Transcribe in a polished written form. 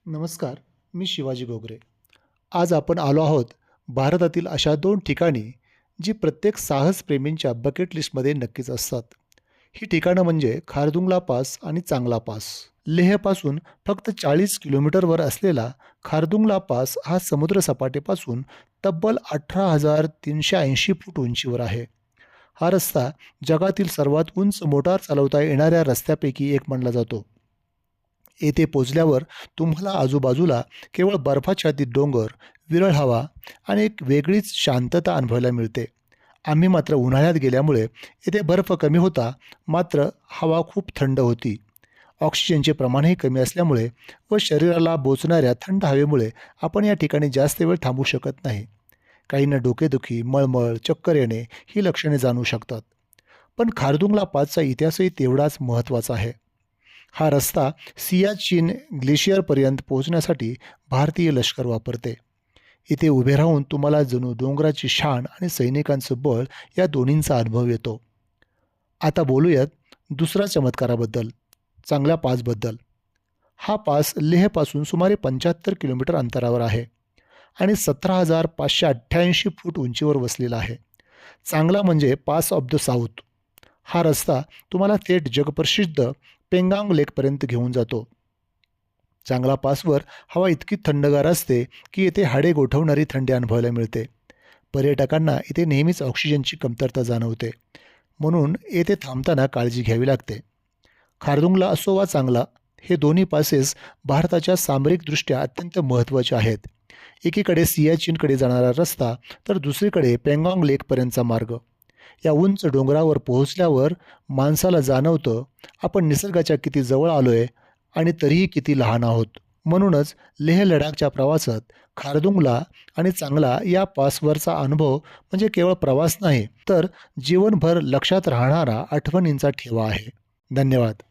नमस्कार, मी शिवाजी गोगरे. आज आपण आलो आहोत भारतातील अशा 2 ठिकाणी, जी प्रत्येक साहसप्रेमींच्या बकेट लिस्टमध्ये नक्कीच असतात. ही ठिकाणं म्हणजे खारदुंगला पास आणि चांगला पास. लेहपासून फक्त 40 किलोमीटरवर असलेला खारदुंगला पास हा समुद्रसपाटीपासून तब्बल 18,380 फूट उंचीवर आहे. हा रस्ता जगातील सर्वात उंच मोटार चालवता येणाऱ्या रस्त्यापैकी एक मानला जातो. येथे पोचल्यावर तुम्हाला आजूबाजूला केवळ बर्फाच्छादित डोंगर, विरळ हवा आणि एक वेगळीच शांतता अनुभवायला मिळते. आम्ही मात्र उन्हाळ्यात गेल्यामुळे येथे बर्फ कमी होता, मात्र हवा खूप थंड होती. ऑक्सिजनचे प्रमाणही कमी असल्यामुळे व शरीराला बोचणाऱ्या थंड हवेमुळे आपण या ठिकाणी जास्त वेळ थांबू शकत नाही. काहींना डोकेदुखी, मळमळ, चक्कर येणे ही लक्षणे जाणवू शकतात. पण खारदुंगला पासचा इतिहासही तेवढाच महत्त्वाचा आहे. हा रस्ता सियाचीन ग्लेशियरपर्यंत पोहोचण्यासाठी भारतीय लष्कर वापरते. इथे उभे राहून तुम्हाला जणू डोंगराची शान आणि सैनिकांचं बळ या दोन्हींचा अनुभव येतो. आता बोलूयात दुसऱ्या चमत्काराबद्दल, चांगल्या पासबद्दल. हा पास लेहपासून सुमारे 75 किलोमीटर अंतरावर आहे आणि 17,588 फूट उंचीवर वसलेला आहे. चांगला म्हणजे पास ऑफ द साऊथ. हा रस्ता तुम्हाला थेट जगप्रसिद्ध पेंगांग लेकपर्यंत घेऊन जातो. चांगला पासवर हवा इतकी थंडगार असते की येथे हाडे गोठवणारी थंडी अनुभवायला मिळते. पर्यटकांना इथे नेहमीच ऑक्सिजनची कमतरता जाणवते, म्हणून येथे थांबताना काळजी घ्यावी लागते. खारदुंगला असो वा चांगला, हे दोन्ही पासेस भारताच्या सामरिकदृष्ट्या अत्यंत महत्त्वाचे आहेत. एकीकडे सियाचीनकडे जाणारा रस्ता, तर दुसरीकडे पेंगाँग लेकपर्यंतचा मार्ग. या उंच डोंगरावर पोहोचल्यावर माणसाला जाणवतं आपण निसर्गाच्या किती जवळ आलोय आणि तरीही किती लहान आहोत. म्हणूनच लेह लडाखच्या प्रवासात खारदुंगला आणि चांगला या पासवरचा अनुभव म्हणजे केवळ प्रवास नाही, तर जीवनभर लक्षात राहणारा आठवणींचा ठेवा आहे. धन्यवाद.